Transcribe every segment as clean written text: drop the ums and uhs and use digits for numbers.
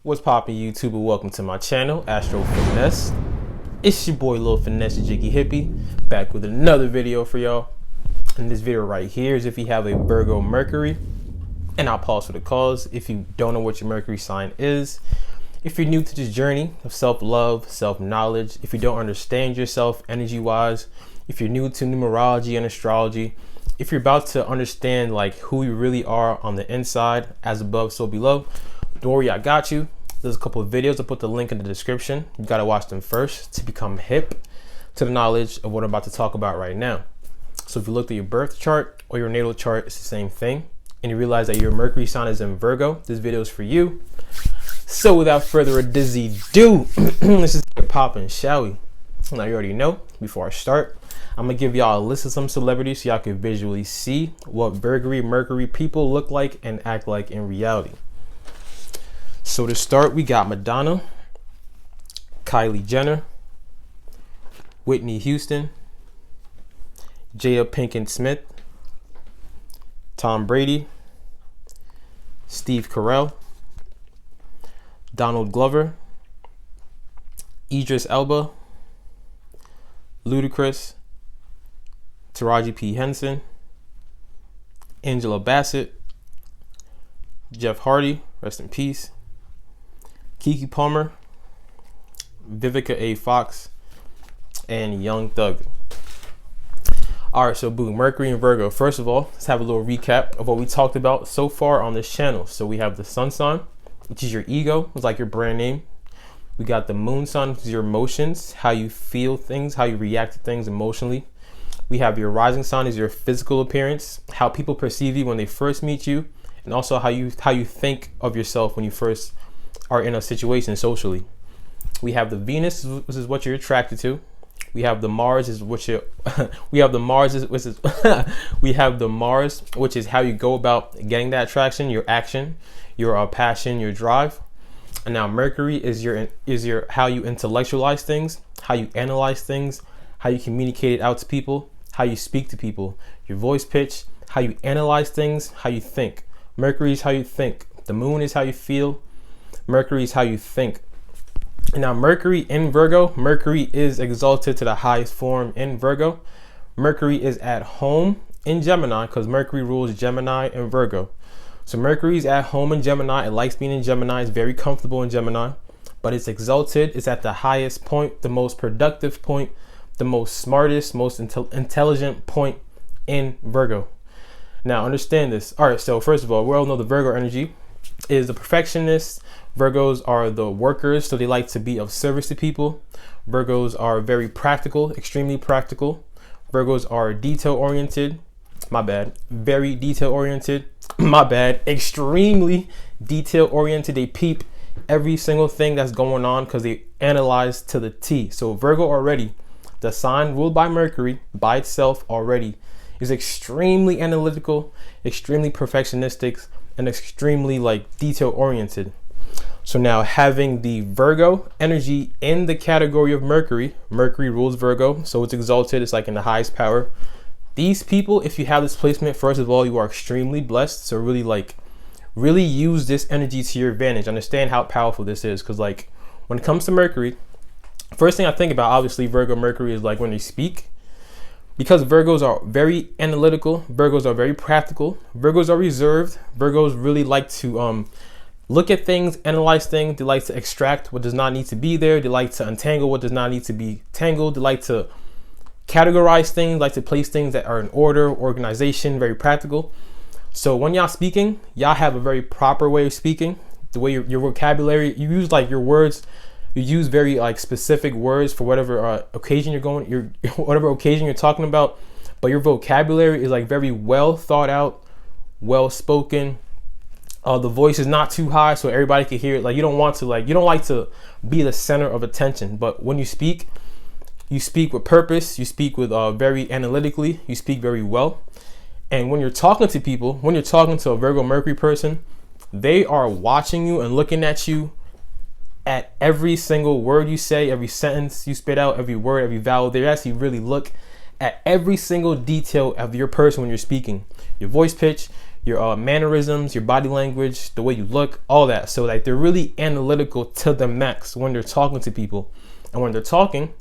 What's poppin' YouTube, and welcome to my channel, Astro Finesse. It's your boy Lil Finesse, the Jiggy Hippie, back with another video for y'all. And this video right here is if you have a Virgo Mercury, and I'll pause for the cause if you don't know what your Mercury sign is. If you're new to this journey of self-love, self-knowledge, if you don't understand yourself energy-wise, if you're new to numerology and astrology, if you're about to understand like who you really are on the inside, as above, so below, don't worry, I got you. There's a couple of videos. I'll put the link in the description. You gotta watch them first to become hip to the knowledge of what I'm about to talk about right now. So if you looked at your birth chart or your natal chart, it's the same thing. And you realize that your Mercury sign is in Virgo, this video is for you. So without further ado, let's just get popping, shall we? Now you already know, before I start, I'm gonna give y'all a list of some celebrities so y'all can visually see what Virgo Mercury people look like and act like in reality. So to start, we got Madonna, Kylie Jenner, Whitney Houston, Jada Pinkett Smith, Tom Brady, Steve Carell, Donald Glover, Idris Elba, Ludacris, Taraji P. Henson, Angela Bassett, Jeff Hardy, rest in peace, Keke Palmer, Vivica A. Fox, and Young Thug. All right, so boom, Mercury and Virgo. First of all, let's have a little recap of what we talked about so far on this channel. So we have the sun sign, which is your ego, it's like your brand name. We got the moon sign, which is your emotions, how you feel things, how you react to things emotionally. We have your rising sign is your physical appearance, how people perceive you when they first meet you, and also how you think of yourself when you first are in a situation socially. We have the Venus, which is what you're attracted to. We have the Mars, is what you we have the Mars, which is we have the Mars, which is how you go about getting that attraction, your action, your passion, your drive. And now Mercury is your how you intellectualize things, how you analyze things, how you communicate it out to people, how you speak to people, your voice pitch, how you analyze things, how you think. Mercury is how you think. The moon is how you feel. Mercury is how you think. Now Mercury in Virgo, Mercury is exalted to the highest form in Virgo. Mercury is at home in Gemini because Mercury rules Gemini and Virgo. So Mercury's at home in Gemini. It likes being in Gemini. It's very comfortable in Gemini, but it's exalted. It's at the highest point, the most productive point, the most smartest, most intelligent point in Virgo. Now understand this. All right, so first of all, we all know the Virgo energy is the perfectionist. Virgos are the workers, so they like to be of service to people. Virgos are very practical, extremely practical. Virgos are detail oriented. My bad. Very detail oriented. My bad. Extremely detail oriented. They peep every single thing that's going on because they analyze to the T. So Virgo already, the sign ruled by Mercury by itself already, is extremely analytical, extremely perfectionistic, and extremely like detail oriented. So now having the Virgo energy in the category of Mercury, Mercury rules Virgo, so it's exalted, it's like in the highest power. These people, if you have this placement, first of all, you are extremely blessed. So really use this energy to your advantage. Understand how powerful this is, because like when it comes to Mercury, first thing I think about, obviously Virgo Mercury, is like when they speak. Because Virgos are very analytical, Virgos are very practical, Virgos are reserved, Virgos really like to look at things, analyze things. They like to extract what does not need to be there. They like to untangle what does not need to be tangled. They like to categorize things, like to place things that are in order, organization, very practical. So when y'all speaking, y'all have a very proper way of speaking. The way your vocabulary, you use like your words, you use very like specific words for whatever occasion you're going, whatever occasion you're talking about. But your vocabulary is like very well thought out, well spoken. The voice is not too high so everybody can hear it. Like you don't like to be the center of attention. But when you speak with purpose. You speak with very analytically. You speak very well. And when you're talking to people, when you're talking to a Virgo Mercury person, they are watching you and looking at you at every single word you say, every sentence you spit out, every word, every vowel. They actually really look at every single detail of your person when you're speaking. Your voice pitch, your mannerisms, your body language, the way you look, all that. So like they're really analytical to the max when they're talking to people. And when they're talking,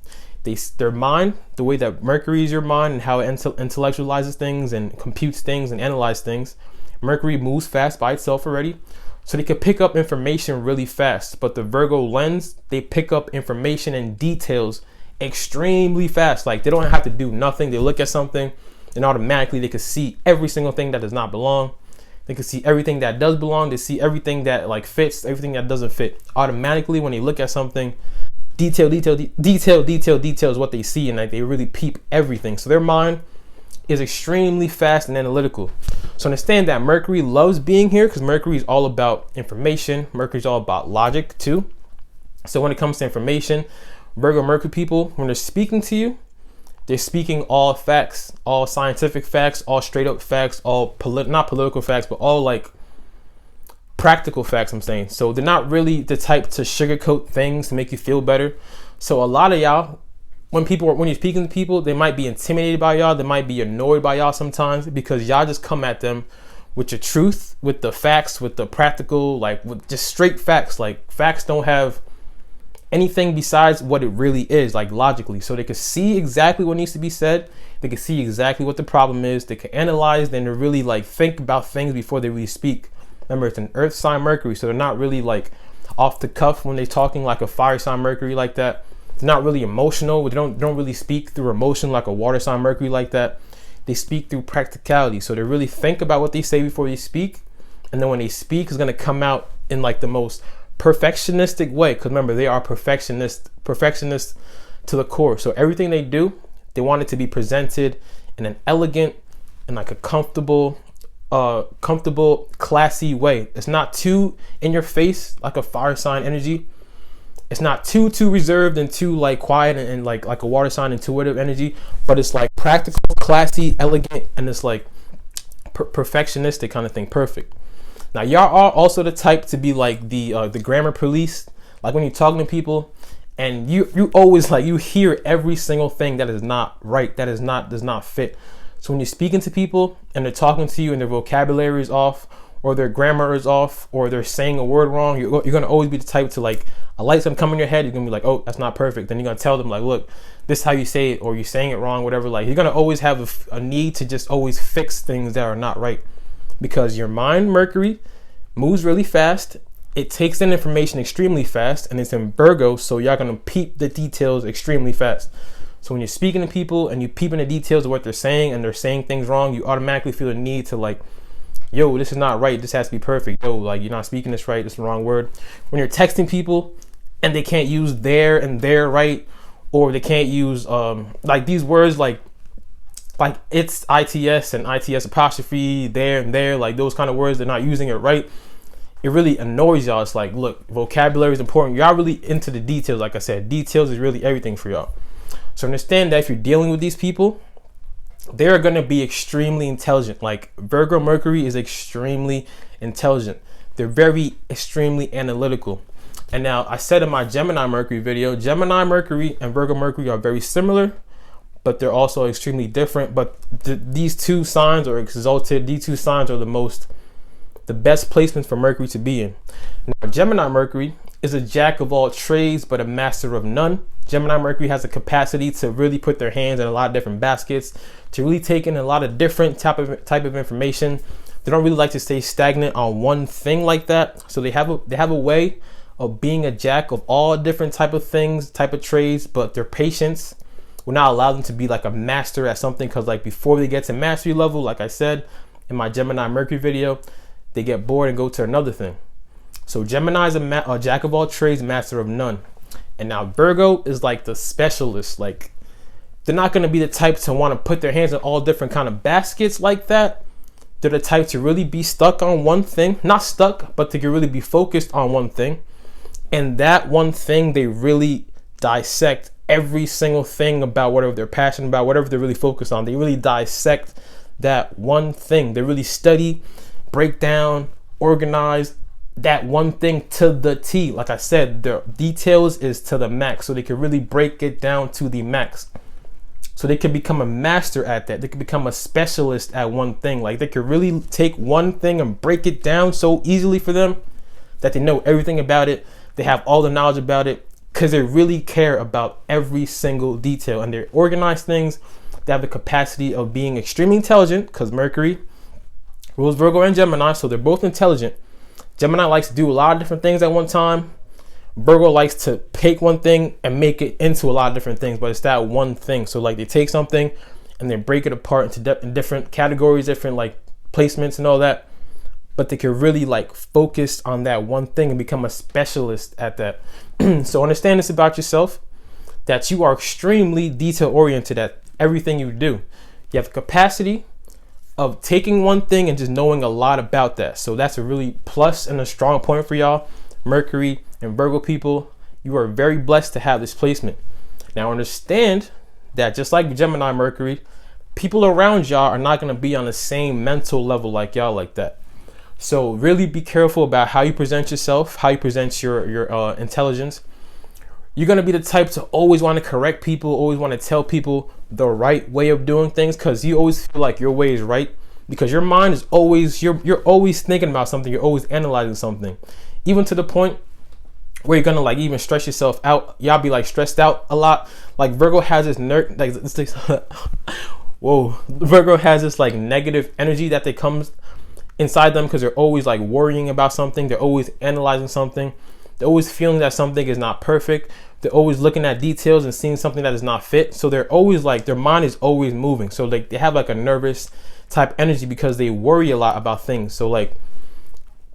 their mind, the way that Mercury is your mind and how it intellectualizes things and computes things and analyzes things, Mercury moves fast by itself already. So they can pick up information really fast. But the Virgo lens, they pick up information and details extremely fast. Like they don't have to do nothing. They look at something and automatically they can see every single thing that does not belong. They can see everything that does belong. They see everything that like fits, everything that doesn't fit. Automatically when they look at something, detail is what they see, and like they really peep everything. So their mind is extremely fast and analytical. So understand that Mercury loves being here because Mercury is all about information. Mercury is all about logic too. So when it comes to information, Virgo Mercury people, when they're speaking to you, they're speaking all facts, all scientific facts, all straight up facts, all not political facts, but all like practical facts, I'm saying. So they're not really the type to sugarcoat things to make you feel better. So a lot of y'all, when you're speaking to people, they might be intimidated by y'all. They might be annoyed by y'all sometimes because y'all just come at them with your truth, with the facts, with the practical, like with just straight facts. Like facts don't have anything besides what it really is, like logically. So they can see exactly what needs to be said. They can see exactly what the problem is. They can analyze, then they really like think about things before they really speak. Remember, it's an earth sign Mercury, so they're not really like off the cuff when they're talking like a fire sign Mercury like that. They're not really emotional. They don't really speak through emotion like a water sign Mercury like that. They speak through practicality. So they really think about what they say before they speak. And then when they speak, it's going to come out in like the most perfectionistic way, because remember, they are perfectionists to the core. So everything they do, they want it to be presented in an elegant and like a comfortable, classy way. It's not too in your face like a fire sign energy. It's not too reserved and too like quiet and like a water sign intuitive energy, but it's like practical, classy, elegant, and it's like perfectionistic kind of thing. Perfect. Now, y'all are also the type to be like the grammar police. Like when you're talking to people and you always like, you hear every single thing that is not right, that does not fit. So when you're speaking to people and they're talking to you and their vocabulary is off or their grammar is off or they're saying a word wrong, you're going to always be the type to like, a light's going to come in your head. You're going to be like, oh, that's not perfect. Then you're going to tell them like, look, this is how you say it, or you're saying it wrong, whatever. Like you're going to always have a need to just always fix things that are not right. Because your mind, Mercury, moves really fast. It takes in information extremely fast, and it's in Virgo, so y'all gonna peep the details extremely fast. So when you're speaking to people and you peeping the details of what they're saying and they're saying things wrong, you automatically feel the need to like, yo, this is not right. This has to be perfect. Yo, like you're not speaking this right. This is the wrong word. When you're texting people and they can't use there and there right, or they can't use like these words like it's ITS and ITS apostrophe there and there, like those kind of words, they're not using it right. It really annoys y'all. It's like, look, vocabulary is important. Y'all really into the details. Like I said, details is really everything for y'all. So understand that if you're dealing with these people, they're going to be extremely intelligent. Like Virgo Mercury is extremely intelligent. They're very extremely analytical. And now I said in my Gemini Mercury video, Gemini Mercury and Virgo Mercury are very similar, but they're also extremely different. But these two signs are exalted. These two signs are the best placements for Mercury to be in. Now, Gemini Mercury is a jack of all trades, but a master of none. Gemini Mercury has the capacity to really put their hands in a lot of different baskets, to really take in a lot of different type of information. They don't really like to stay stagnant on one thing like that. So they have a way of being a jack of all different type of things, type of trades, but their patience will not allow them to be like a master at something, because like before they get to mastery level, like I said in my Gemini Mercury video, they get bored and go to another thing. So Gemini is a jack of all trades, master of none. And now Virgo is like the specialist. Like they're not going to be the type to want to put their hands in all different kind of baskets like that. They're the type to really be stuck on one thing. Not stuck, but they can really be focused on one thing. And that one thing, they really dissect every single thing about whatever they're passionate about, whatever they're really focused on. They really dissect that one thing. They really study, break down, organize that one thing to the T. Like I said, their details is to the max, so they can really break it down to the max. So they can become a master at that. They can become a specialist at one thing. Like they could really take one thing and break it down so easily for them that they know everything about it. They have all the knowledge about it because they really care about every single detail, and they're organized things. They have the capacity of being extremely intelligent because Mercury rules Virgo and Gemini, so they're both intelligent. Gemini likes to do a lot of different things at one time. Virgo likes to take one thing and make it into a lot of different things, but it's that one thing. So like they take something and they break it apart into different categories, different like placements and all that, but they can really like focus on that one thing and become a specialist at that. So understand this about yourself, that you are extremely detail oriented at everything you do. You have the capacity of taking one thing and just knowing a lot about that. So that's a really plus and a strong point for y'all, Mercury and Virgo people. You are very blessed to have this placement. Now understand that just like Gemini Mercury, people around y'all are not going to be on the same mental level like y'all like that. So really be careful about how you present yourself, how you present your intelligence. You're going to be the type to always want to correct people, always want to tell people the right way of doing things, because you always feel like your way is right, because your mind is always, you're always thinking about something, you're always analyzing something, even to the point where you're gonna like even stress yourself out. Y'all be like stressed out a lot. Like Virgo has this Virgo has this like negative energy that they comes inside them because they're always like worrying about something. They're always analyzing something. They're always feeling that something is not perfect. They're always looking at details and seeing something that is not fit. So they're always like, their mind is always moving. So like they have like a nervous type energy because they worry a lot about things. So like,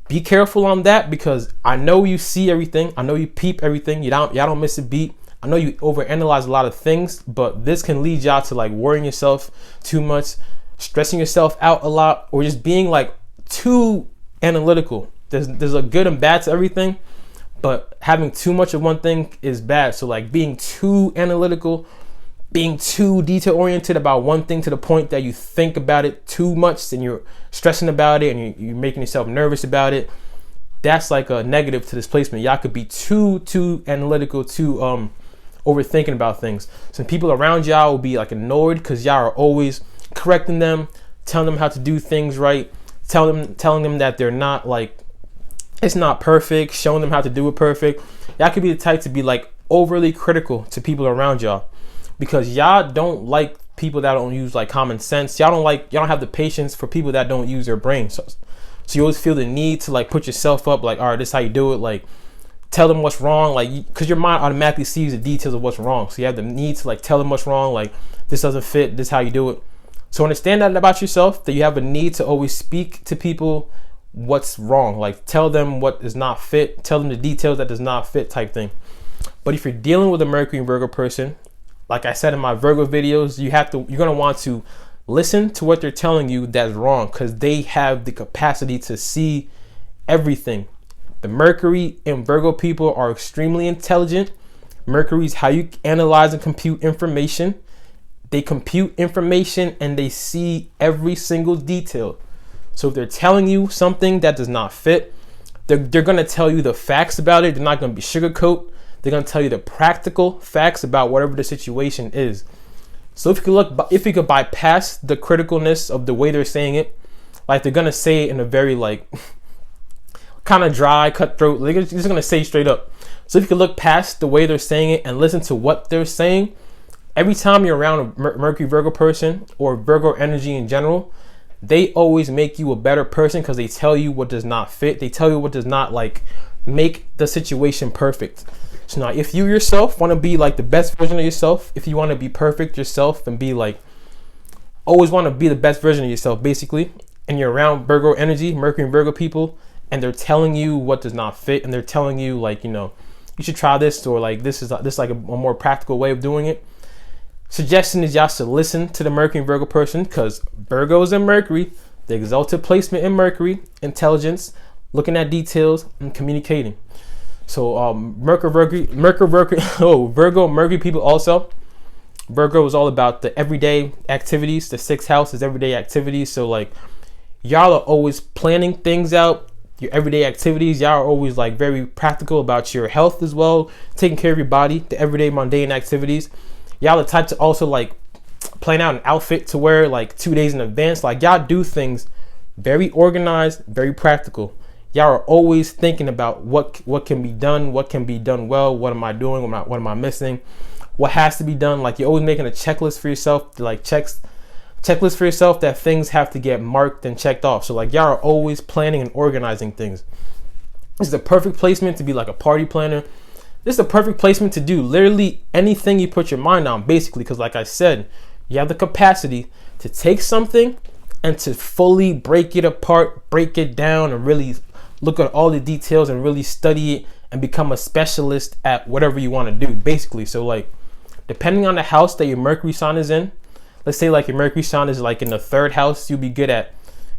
be careful on that, because I know you see everything. I know you peep everything. Y'all don't miss a beat. I know you overanalyze a lot of things, but this can lead y'all to like worrying yourself too much, stressing yourself out a lot, or just being like too analytical. There's a good and bad to everything, but having too much of one thing is bad. So like being too analytical, being too detail oriented about one thing to the point that you think about it too much and you're stressing about it and you're making yourself nervous about it, that's like a negative to this placement. Y'all could be too analytical, too overthinking about things. Some people around y'all will be like annoyed because y'all are always correcting them, telling them how to do things right, telling them that they're not like, it's not perfect, showing them how to do it perfect. Y'all could be the type to be like overly critical to people around y'all, because y'all don't like people that don't use like common sense. Y'all don't have the patience for people that don't use their brain. So you always feel the need to like put yourself up, like, all right, this is how you do it. Like, tell them what's wrong, like, because your mind automatically sees the details of what's wrong. So you have the need to like tell them what's wrong, like, this doesn't fit, this is how you do it. So understand that about yourself, that you have a need to always speak to people what's wrong, like tell them what is not fit, tell them the details that does not fit type thing. But if you're dealing with a Mercury and Virgo person, like I said in my Virgo videos, you're gonna want to listen to what they're telling you that's wrong, because they have the capacity to see everything. The Mercury and Virgo people are extremely intelligent. Mercury is how you analyze and compute information. They compute information and they see every single detail. So if they're telling you something that does not fit, they're gonna tell you the facts about it. They're not gonna be sugarcoat. They're gonna tell you the practical facts about whatever the situation is. So if you could bypass the criticalness of the way they're saying it, like they're gonna say it in a very like kind of dry, cutthroat. They're just gonna say straight up. So if you could look past the way they're saying it and listen to what they're saying, every time you're around a Mercury Virgo person or Virgo energy in general, they always make you a better person because they tell you what does not fit. They tell you what does not like make the situation perfect. So now if you yourself want to be like the best version of yourself, if you want to be perfect yourself and be like, always want to be the best version of yourself basically, and you're around Virgo energy, Mercury and Virgo people, and they're telling you what does not fit, and they're telling you like, you know, you should try this, or like this is like a more practical way of doing it. Suggestion is y'all should listen to the Mercury and Virgo person, because Virgos and Mercury, the exalted placement in Mercury, intelligence, looking at details and communicating. So Virgo Mercury people also. Virgo is all about the everyday activities. The sixth house is everyday activities. So like y'all are always planning things out, your everyday activities. Y'all are always like very practical about your health as well, taking care of your body, the everyday mundane activities. Y'all are the type to also like plan out an outfit to wear like 2 days in advance. Like y'all do things very organized, very practical. Y'all are always thinking about what can be done well. What am I doing? What am I missing? What has to be done? Like you're always making a checklist for yourself, like checklist for yourself that things have to get marked and checked off. So like y'all are always planning and organizing things. This is the perfect placement to be like a party planner. This is the perfect placement to do literally anything you put your mind on, basically, because like I said, you have the capacity to take something and to fully break it apart, break it down, and really look at all the details and really study it and become a specialist at whatever you want to do, basically. So like, depending on the house that your Mercury sign is in, let's say like your Mercury sign is like in the 3rd house, you'll be good at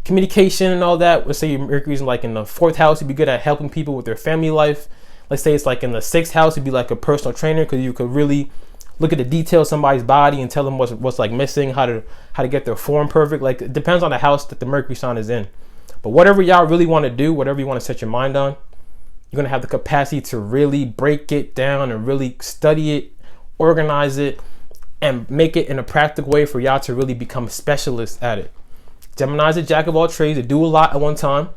communication and all that. Let's say your Mercury is like in the 4th house, you'll be good at helping people with their family life. Let's say it's like in the 6th house, you'd be like a personal trainer because you could really look at the details of somebody's body and tell them what's like missing, how to get their form perfect. Like it depends on the house that the Mercury sign is in. But whatever y'all really want to do, whatever you want to set your mind on, you're going to have the capacity to really break it down and really study it, organize it, and make it in a practical way for y'all to really become specialists at it. Gemini is a jack of all trades. They do a lot at one time.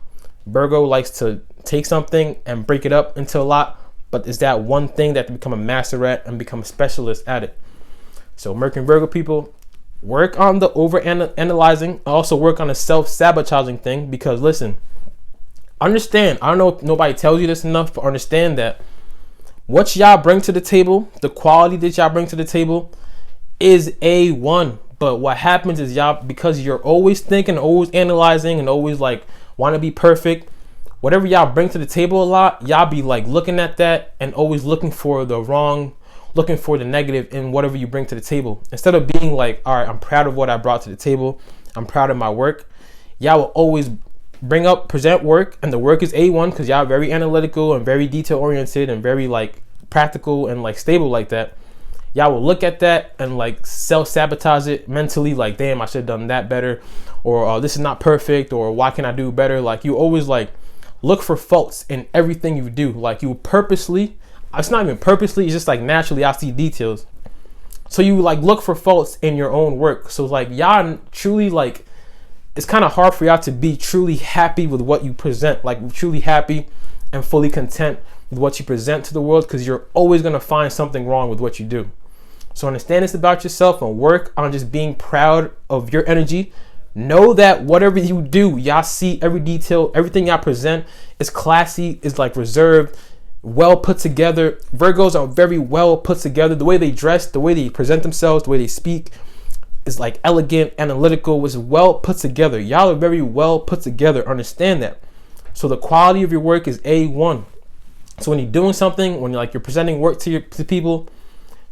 Virgo likes to take something and break it up into a lot, but it's that one thing that to become a master at and become a specialist at it. So Mercury and Virgo people, work on the over-analyzing. Also work on the self-sabotaging thing, because listen, understand, I don't know if nobody tells you this enough, but understand that what y'all bring to the table, the quality that y'all bring to the table is A1. But what happens is y'all, because you're always thinking, always analyzing, and always like want to be perfect, whatever y'all bring to the table a lot, y'all be like looking at that and always looking for the wrong, looking for the negative in whatever you bring to the table. Instead of being like, all right, I'm proud of what I brought to the table, I'm proud of my work, y'all will always present work, and the work is A1 because y'all very analytical and very detail oriented and very like practical and like stable like that. Y'all will look at that and like self-sabotage it mentally, like, damn, I should have done that better, or this is not perfect, or why can I do better? Like you always like look for faults in everything you do. Like you purposely, it's not even purposely, it's just like naturally I see details. So you like look for faults in your own work. So like y'all truly like, it's kind of hard for y'all to be truly happy with what you present, like truly happy and fully content with what you present to the world, because you're always going to find something wrong with what you do. So understand this about yourself and work on just being proud of your energy. Know that whatever you do, y'all see every detail, everything y'all present is classy, is like reserved, well put together. Virgos are very well put together. The way they dress, the way they present themselves, the way they speak is like elegant, analytical, was well put together. Y'all are very well put together. Understand that. So the quality of your work is A1. So when you're doing something, when you're presenting work to people,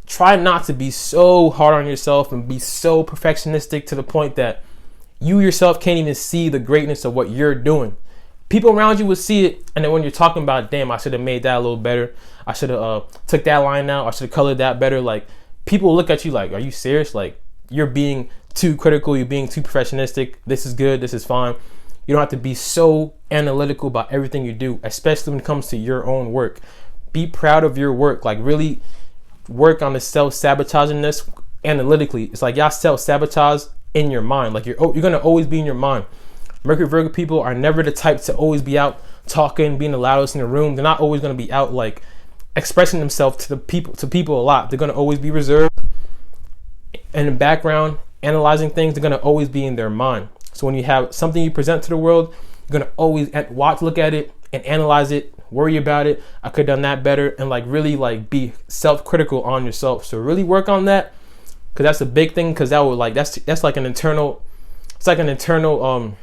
try not to be so hard on yourself and be so perfectionistic to the point that you yourself can't even see the greatness of what you're doing. People around you will see it, and then when you're talking about, damn, I should have made that a little better, I should have took that line out, I should have colored that better, like people look at you like, are you serious? Like you're being too critical, you're being too perfectionistic. This is good, this is fine. You don't have to be so analytical about everything you do, especially when it comes to your own work. Be proud of your work. Like really work on the self-sabotagingness analytically. It's like y'all self-sabotage in your mind. Like you're going to always be in your mind. Mercury Virgo people are never the type to always be out talking, being the loudest in the room. They're not always going to be out like expressing themselves to people a lot. They're going to always be reserved in the background, analyzing things. They're going to always be in their mind. So when you have something you present to the world, you're going to always look at it and analyze it, worry about it. I could have done that better, and like really like be self-critical on yourself. So really work on that, because that's a big thing, because that would like that's like an internal, it's like an internal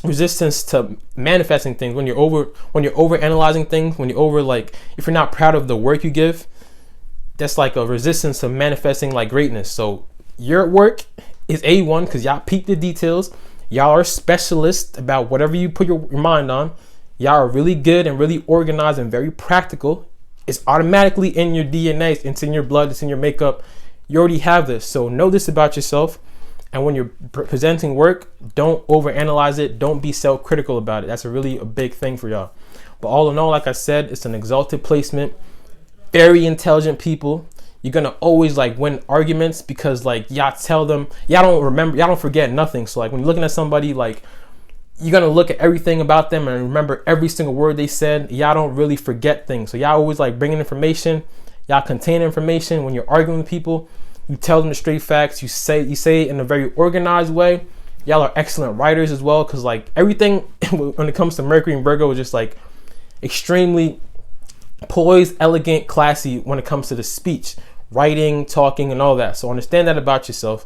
resistance to manifesting things. When you're over analyzing things, when you're over like, if you're not proud of the work you give, that's like a resistance to manifesting like greatness. So your work is A1 because y'all peep the details. Y'all are specialists about whatever you put your mind on. Y'all are really good and really organized and very practical. It's automatically in your DNA. It's in your blood. It's in your makeup. You already have this. So know this about yourself. And when you're presenting work, don't overanalyze it. Don't be self-critical about it. That's a big thing for y'all. But all in all, like I said, it's an exalted placement. Very intelligent people. You're gonna always like win arguments because like y'all tell them, y'all don't remember, y'all don't forget nothing. So like when you're looking at somebody, like you're gonna look at everything about them and remember every single word they said. Y'all don't really forget things. So y'all always like bringing information. Y'all contain information. When you're arguing with people, you tell them the straight facts. You say it in a very organized way. Y'all are excellent writers as well, because like everything when it comes to Mercury and Virgo is just like extremely poised, elegant, classy when it comes to the speech, writing, talking, and all that. So understand that about yourself.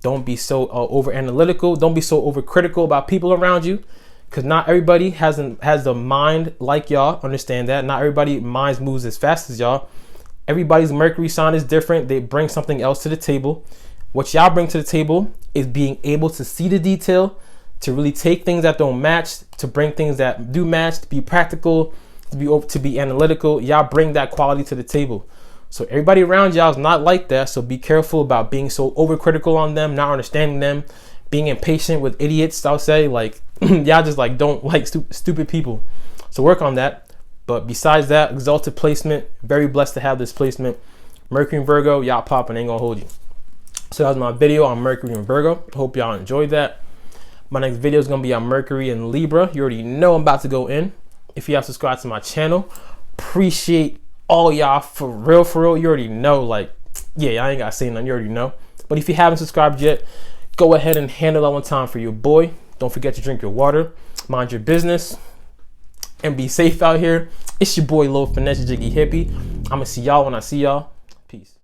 Don't be so over analytical. Don't be so overcritical about people around you, because not everybody has the mind like y'all. Understand that. Not everybody minds moves as fast as y'all. Everybody's Mercury sign is different. They bring something else to the table. What y'all bring to the table is being able to see the detail, to really take things that don't match, to bring things that do match, to be practical, to be analytical. Y'all bring that quality to the table. So everybody around y'all is not like that. So be careful about being so overcritical on them, not understanding them, being impatient with idiots. I'll say like y'all just like don't like stupid people. So work on that. But besides that, exalted placement. Very blessed to have this placement. Mercury and Virgo, y'all popping, ain't gonna hold you. So that was my video on Mercury and Virgo. Hope y'all enjoyed that. My next video is gonna be on Mercury and Libra. You already know I'm about to go in. If y'all subscribe to my channel, appreciate all y'all for real. You already know, like, yeah, I ain't gotta say nothing, you already know. But if you haven't subscribed yet, go ahead and handle that one time for your boy. Don't forget to drink your water, mind your business, and be safe out here. It's your boy Finesse Jiggy Hippie. I'ma see y'all when I see y'all. Peace.